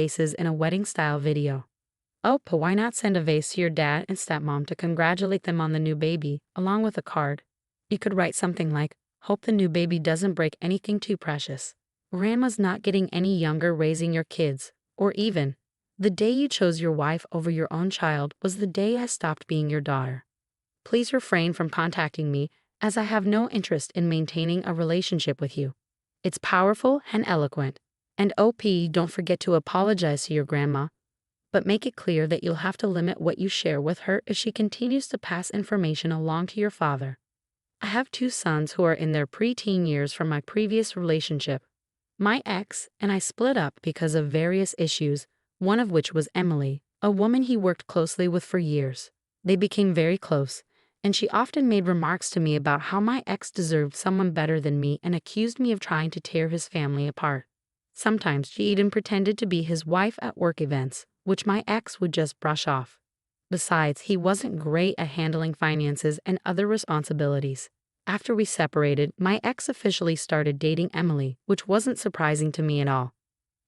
vases in a wedding-style video. Oh, but why not send a vase to your dad and stepmom to congratulate them on the new baby, along with a card? You could write something like, "Hope the new baby doesn't break anything too precious. Grandma's not getting any younger raising your kids," or even, "The day you chose your wife over your own child was the day I stopped being your daughter. Please refrain from contacting me, as I have no interest in maintaining a relationship with you." It's powerful and eloquent. And OP, don't forget to apologize to your grandma, but make it clear that you'll have to limit what you share with her if she continues to pass information along to your father. I have 2 sons who are in their preteen years from my previous relationship. My ex and I split up because of various issues, one of which was Emily, a woman he worked closely with for years. They became very close, and she often made remarks to me about how my ex deserved someone better than me and accused me of trying to tear his family apart. Sometimes she even pretended to be his wife at work events, which my ex would just brush off. Besides, he wasn't great at handling finances and other responsibilities. After we separated, my ex officially started dating Emily, which wasn't surprising to me at all.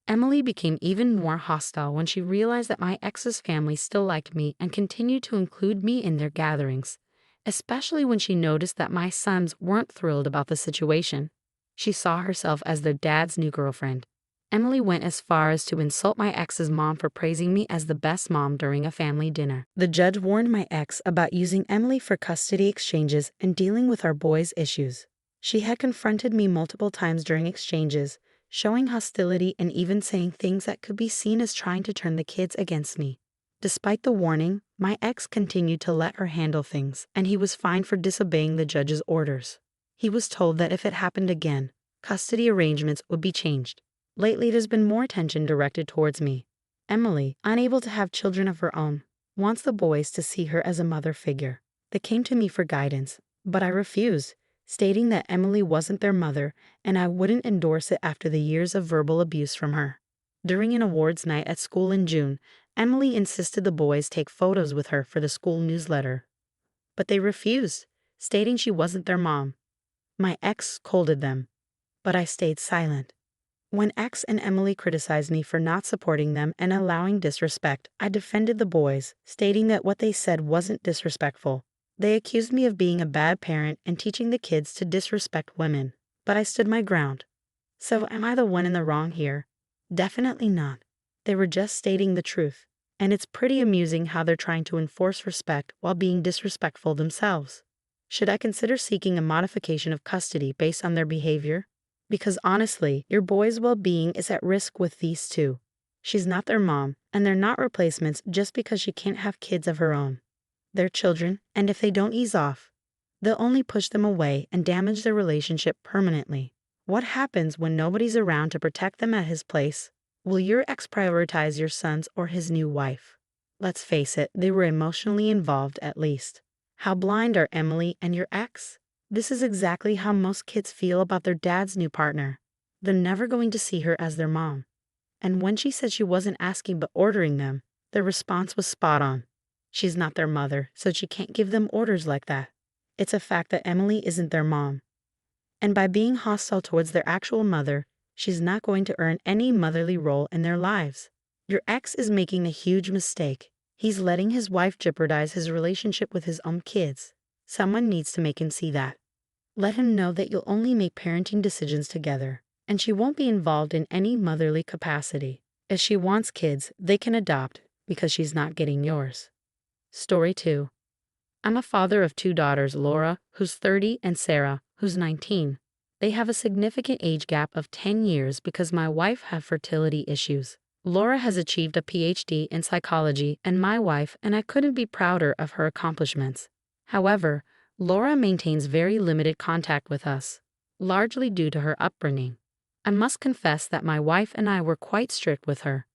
Emily became even more hostile when she realized that my ex's family still liked me and continued to include me in their gatherings, especially when she noticed that my sons weren't thrilled about the situation. She saw herself as their dad's new girlfriend. Emily went as far as to insult my ex's mom for praising me as the best mom during a family dinner. The judge warned my ex about using Emily for custody exchanges and dealing with our boys' issues. She had confronted me multiple times during exchanges, showing hostility and even saying things that could be seen as trying to turn the kids against me. Despite the warning, my ex continued to let her handle things, and he was fined for disobeying the judge's orders. He was told that if it happened again, custody arrangements would be changed. Lately, there's been more attention directed towards me. Emily, unable to have children of her own, wants the boys to see her as a mother figure. They came to me for guidance, but I refused, stating that Emily wasn't their mother and I wouldn't endorse it after the years of verbal abuse from her. During an awards night at school in June, Emily insisted the boys take photos with her for the school newsletter. But they refused, stating she wasn't their mom. My ex scolded them, but I stayed silent. When X and Emily criticized me for not supporting them and allowing disrespect, I defended the boys, stating that what they said wasn't disrespectful. They accused me of being a bad parent and teaching the kids to disrespect women, but I stood my ground. So am I the one in the wrong here? Definitely not. They were just stating the truth, and it's pretty amusing how they're trying to enforce respect while being disrespectful themselves. Should I consider seeking a modification of custody based on their behavior? Because honestly, your boy's well-being is at risk with these 2. She's not their mom, and they're not replacements just because she can't have kids of her own. They're children, and if they don't ease off, they'll only push them away and damage their relationship permanently. What happens when nobody's around to protect them at his place? Will your ex prioritize your sons or his new wife? Let's face it, they were emotionally involved at least. How blind are Emily and your ex? This is exactly how most kids feel about their dad's new partner. They're never going to see her as their mom. And when she said she wasn't asking but ordering them, their response was spot on. She's not their mother, so she can't give them orders like that. It's a fact that Emily isn't their mom. And by being hostile towards their actual mother, she's not going to earn any motherly role in their lives. Your ex is making a huge mistake. He's letting his wife jeopardize his relationship with his own kids. Someone needs to make him see that. Let him know that you'll only make parenting decisions together, and she won't be involved in any motherly capacity. If she wants kids, they can adopt, because she's not getting yours. Story 2. I'm a father of 2 daughters, Laura, who's 30, and Sarah, who's 19. They have a significant age gap of 10 years because my wife had fertility issues. Laura has achieved a PhD in psychology, and my wife and I couldn't be prouder of her accomplishments. However, Laura maintains very limited contact with us, largely due to her upbringing. I must confess that my wife and I were quite strict with her.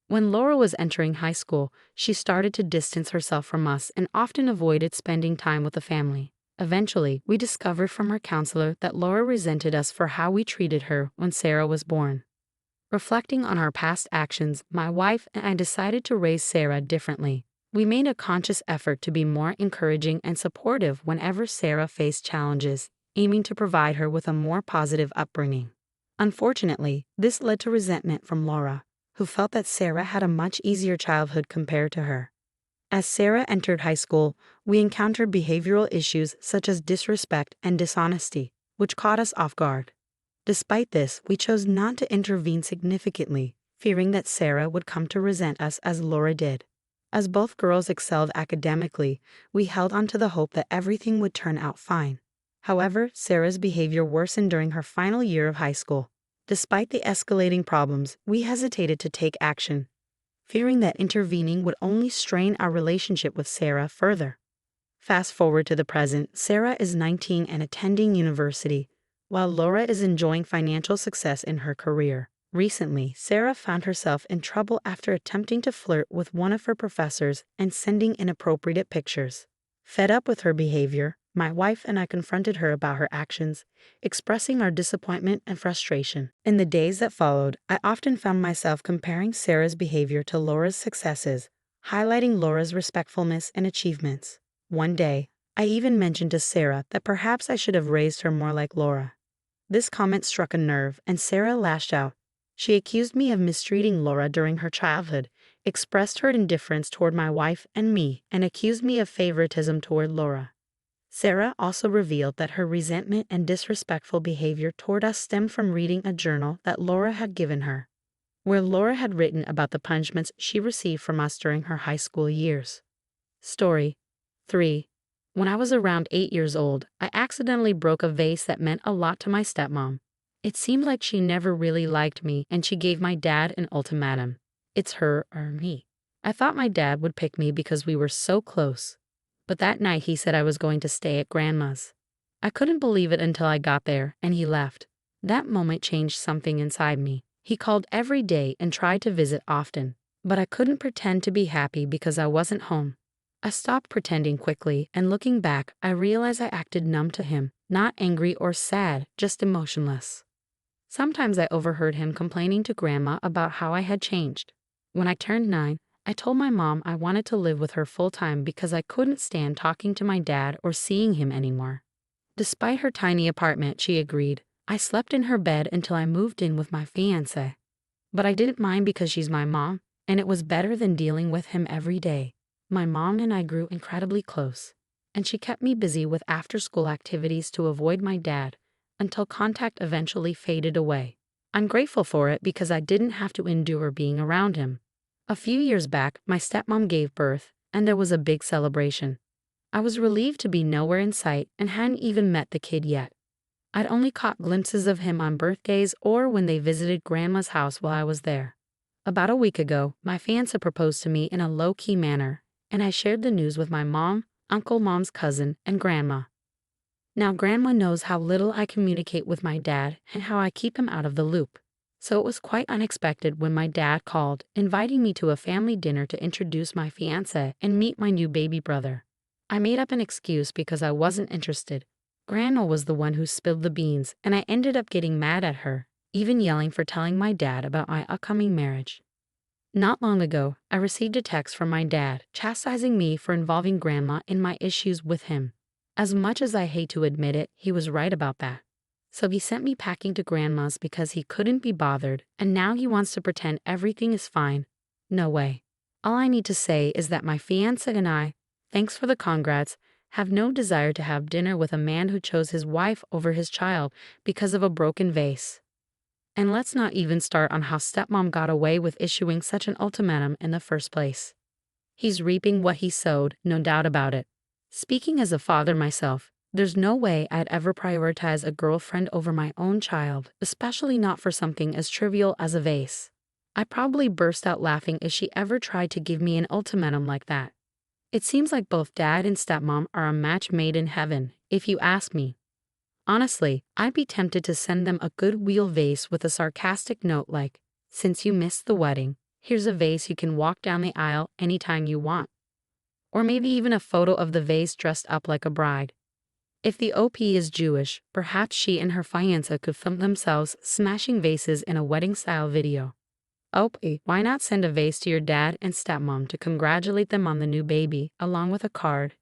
When Laura was entering high school, she started to distance herself from us and often avoided spending time with the family. Eventually, we discovered from her counselor that Laura resented us for how we treated her when Sarah was born. Reflecting on our past actions, my wife and I decided to raise Sarah differently. We made a conscious effort to be more encouraging and supportive whenever Sarah faced challenges, aiming to provide her with a more positive upbringing. Unfortunately, this led to resentment from Laura, who felt that Sarah had a much easier childhood compared to her. As Sarah entered high school, we encountered behavioral issues such as disrespect and dishonesty, which caught us off guard. Despite this, we chose not to intervene significantly, fearing that Sarah would come to resent us as Laura did. As both girls excelled academically, we held on to the hope that everything would turn out fine. However, Sarah's behavior worsened during her final year of high school. Despite the escalating problems, we hesitated to take action, fearing that intervening would only strain our relationship with Sarah further. Fast forward to the present, Sarah is 19 and attending university, while Laura is enjoying financial success in her career. Recently, Sarah found herself in trouble after attempting to flirt with one of her professors and sending inappropriate pictures. Fed up with her behavior, my wife and I confronted her about her actions, expressing our disappointment and frustration. In the days that followed, I often found myself comparing Sarah's behavior to Laura's successes, highlighting Laura's respectfulness and achievements. One day, I even mentioned to Sarah that perhaps I should have raised her more like Laura. This comment struck a nerve, and Sarah lashed out. She accused me of mistreating Laura during her childhood, expressed her indifference toward my wife and me, and accused me of favoritism toward Laura. Sarah also revealed that her resentment and disrespectful behavior toward us stemmed from reading a journal that Laura had given her, where Laura had written about the punishments she received from us during her high school years. Story 3. When I was around 8 years old, I accidentally broke a vase that meant a lot to my stepmom. It seemed like she never really liked me, and she gave my dad an ultimatum. It's her or me. I thought my dad would pick me because we were so close. But that night he said I was going to stay at Grandma's. I couldn't believe it until I got there, and he left. That moment changed something inside me. He called every day and tried to visit often, but I couldn't pretend to be happy because I wasn't home. I stopped pretending quickly, and looking back, I realized I acted numb to him, not angry or sad, just emotionless. Sometimes I overheard him complaining to Grandma about how I had changed. When I turned 9, I told my mom I wanted to live with her full-time because I couldn't stand talking to my dad or seeing him anymore. Despite her tiny apartment, she agreed. I slept in her bed until I moved in with my fiancé. But I didn't mind because she's my mom, and it was better than dealing with him every day. My mom and I grew incredibly close, and she kept me busy with after-school activities to avoid my dad, until contact eventually faded away. I'm grateful for it because I didn't have to endure being around him. A few years back, my stepmom gave birth, and there was a big celebration. I was relieved to be nowhere in sight and hadn't even met the kid yet. I'd only caught glimpses of him on birthdays or when they visited Grandma's house while I was there. About a week ago, my fiancé proposed to me in a low-key manner, and I shared the news with my mom, Uncle Mom's cousin, and Grandma. Now Grandma knows how little I communicate with my dad and how I keep him out of the loop. So it was quite unexpected when my dad called, inviting me to a family dinner to introduce my fiancé and meet my new baby brother. I made up an excuse because I wasn't interested. Grandma was the one who spilled the beans, and I ended up getting mad at her, even yelling for telling my dad about my upcoming marriage. Not long ago, I received a text from my dad chastising me for involving Grandma in my issues with him. As much as I hate to admit it, he was right about that. So he sent me packing to Grandma's because he couldn't be bothered, and now he wants to pretend everything is fine. No way. All I need to say is that my fiancé and I, thanks for the congrats, have no desire to have dinner with a man who chose his wife over his child because of a broken vase. And let's not even start on how stepmom got away with issuing such an ultimatum in the first place. He's reaping what he sowed, no doubt about it. Speaking as a father myself, there's no way I'd ever prioritize a girlfriend over my own child, especially not for something as trivial as a vase. I'd probably burst out laughing if she ever tried to give me an ultimatum like that. It seems like both dad and stepmom are a match made in heaven, if you ask me. Honestly, I'd be tempted to send them a goodwill vase with a sarcastic note like, "Since you missed the wedding, here's a vase you can walk down the aisle anytime you want." Or maybe even a photo of the vase dressed up like a bride. If the OP is Jewish, perhaps she and her fiancé could film themselves smashing vases in a wedding-style video. OP, why not send a vase to your dad and stepmom to congratulate them on the new baby, along with a card?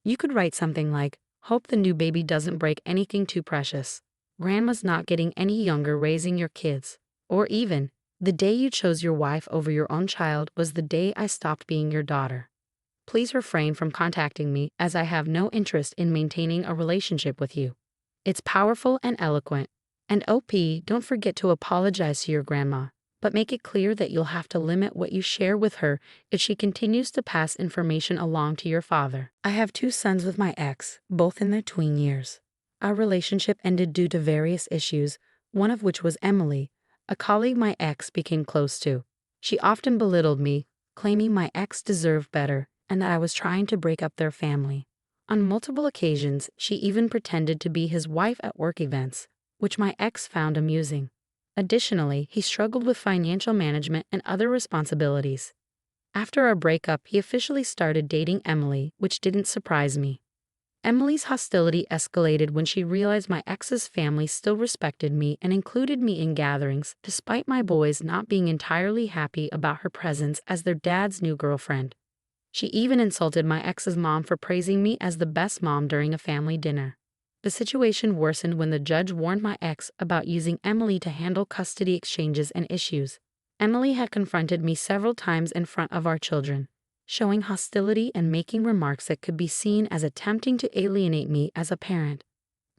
You could write something like, "Hope the new baby doesn't break anything too precious. Grandma's not getting any younger raising your kids." Or even, The day you chose your wife over your own child was the day I stopped being your daughter. Please refrain from contacting me as I have no interest in maintaining a relationship with you. It's powerful and eloquent. And OP, don't forget to apologize to your grandma, but make it clear that you'll have to limit what you share with her if she continues to pass information along to your father. I have 2 sons with my ex, both in their tween years. Our relationship ended due to various issues, one of which was Emily, a colleague my ex became close to. She often belittled me, claiming my ex deserved better and that I was trying to break up their family. On multiple occasions, she even pretended to be his wife at work events, which my ex found amusing. Additionally, he struggled with financial management and other responsibilities. After our breakup, he officially started dating Emily, which didn't surprise me. Emily's hostility escalated when she realized my ex's family still respected me and included me in gatherings, despite my boys not being entirely happy about her presence as their dad's new girlfriend. She even insulted my ex's mom for praising me as the best mom during a family dinner. The situation worsened when the judge warned my ex about using Emily to handle custody exchanges and issues. Emily had confronted me several times in front of our children, showing hostility and making remarks that could be seen as attempting to alienate me as a parent.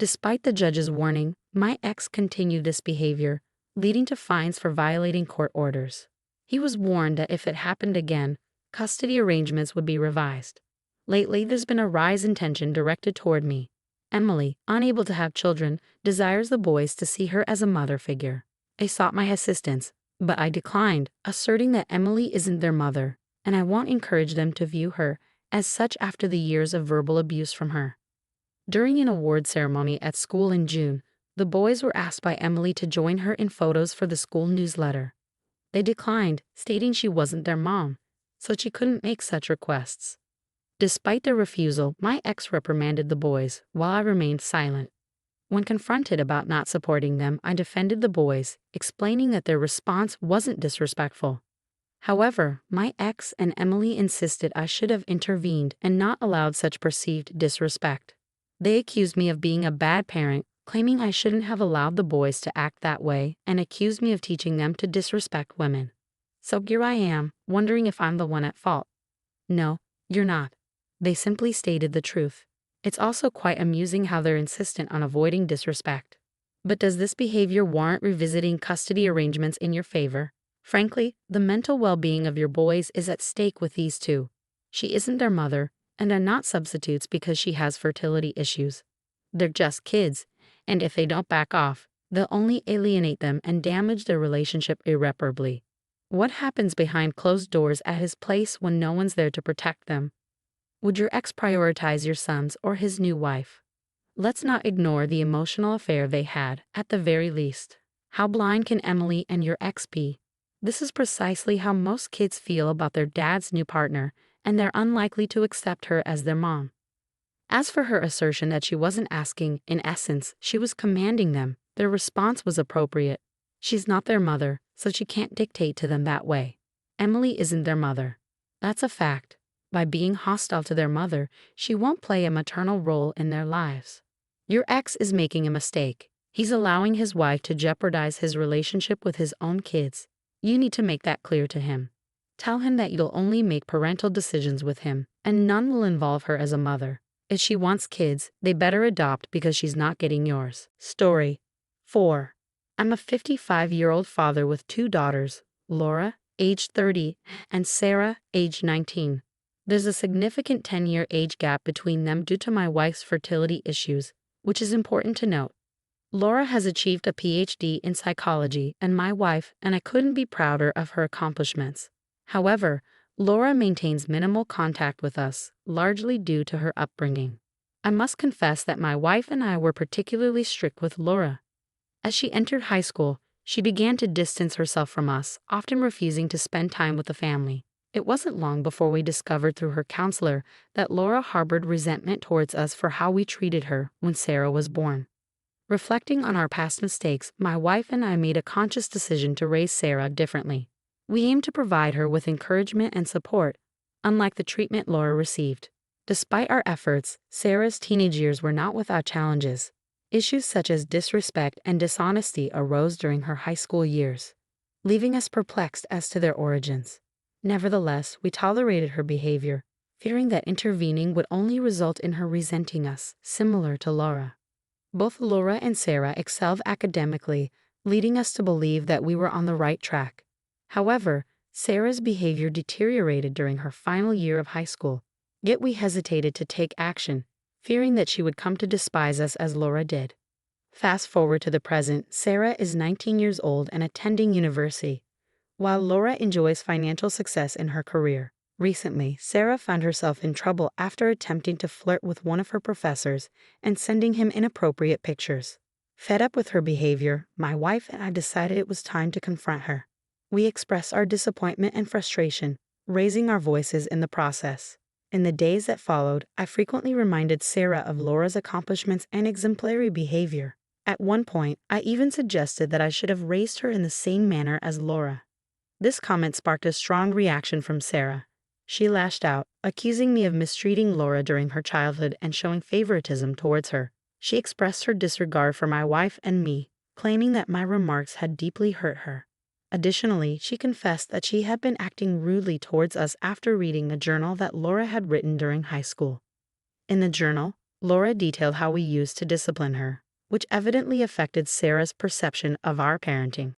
Despite the judge's warning, my ex continued this behavior, leading to fines for violating court orders. He was warned that if it happened again, custody arrangements would be revised. Lately, there's been a rise in tension directed toward me. Emily, unable to have children, desires the boys to see her as a mother figure. They sought my assistance, but I declined, asserting that Emily isn't their mother, and I won't encourage them to view her as such after the years of verbal abuse from her. During an award ceremony at school in June, the boys were asked by Emily to join her in photos for the school newsletter. They declined, stating she wasn't their mom, so she couldn't make such requests. Despite their refusal, my ex reprimanded the boys, while I remained silent. When confronted about not supporting them, I defended the boys, explaining that their response wasn't disrespectful. However, my ex and Emily insisted I should have intervened and not allowed such perceived disrespect. They accused me of being a bad parent, claiming I shouldn't have allowed the boys to act that way, and accused me of teaching them to disrespect women. So here I am, wondering if I'm the one at fault. No, you're not. They simply stated the truth. It's also quite amusing how they're insistent on avoiding disrespect. But does this behavior warrant revisiting custody arrangements in your favor? Frankly, the mental well-being of your boys is at stake with these two. She isn't their mother, and are not substitutes because she has fertility issues. They're just kids, and if they don't back off, they'll only alienate them and damage their relationship irreparably. What happens behind closed doors at his place when no one's there to protect them? Would your ex prioritize your sons or his new wife? Let's not ignore the emotional affair they had, at the very least. How blind can Emily and your ex be? This is precisely how most kids feel about their dad's new partner, and they're unlikely to accept her as their mom. As for her assertion that she wasn't asking, in essence, she was commanding them, their response was appropriate. She's not their mother, so she can't dictate to them that way. Emily isn't their mother. That's a fact. By being hostile to their mother, she won't play a maternal role in their lives. Your ex is making a mistake. He's allowing his wife to jeopardize his relationship with his own kids. You need to make that clear to him. Tell him that you'll only make parental decisions with him, and none will involve her as a mother. If she wants kids, they better adopt because she's not getting yours. Story 4. I'm a 55-year-old father with 2 daughters, Laura, age 30, and Sarah, age 19. There's a significant 10-year age gap between them due to my wife's fertility issues, which is important to note. Laura has achieved a PhD in psychology, and my wife, and I couldn't be prouder of her accomplishments. However, Laura maintains minimal contact with us, largely due to her upbringing. I must confess that my wife and I were particularly strict with Laura. As she entered high school, she began to distance herself from us, often refusing to spend time with the family. It wasn't long before we discovered through her counselor that Laura harbored resentment towards us for how we treated her when Sarah was born. Reflecting on our past mistakes, my wife and I made a conscious decision to raise Sarah differently. We aimed to provide her with encouragement and support, unlike the treatment Laura received. Despite our efforts, Sarah's teenage years were not without challenges. Issues such as disrespect and dishonesty arose during her high school years. leaving us perplexed as to their origins. Nevertheless, we tolerated her behavior, fearing that intervening would only result in her resenting us, similar to Laura. Both Laura and Sarah excelled academically, leading us to believe that we were on the right track. However, Sarah's behavior deteriorated during her final year of high school, yet we hesitated to take action, fearing that she would come to despise us as Laura did. Fast forward to the present, Sarah is 19 years old and attending university, while Laura enjoys financial success in her career. Recently, Sarah found herself in trouble after attempting to flirt with one of her professors and sending him inappropriate pictures. Fed up with her behavior, my wife and I decided it was time to confront her. We expressed our disappointment and frustration, raising our voices in the process. In the days that followed, I frequently reminded Sarah of Laura's accomplishments and exemplary behavior. At one point, I even suggested that I should have raised her in the same manner as Laura. This comment sparked a strong reaction from Sarah. She lashed out, accusing me of mistreating Laura during her childhood and showing favoritism towards her. She expressed her disregard for my wife and me, claiming that my remarks had deeply hurt her. Additionally, she confessed that she had been acting rudely towards us after reading the journal that Laura had written during high school. In the journal, Laura detailed how we used to discipline her, which evidently affected Sarah's perception of our parenting.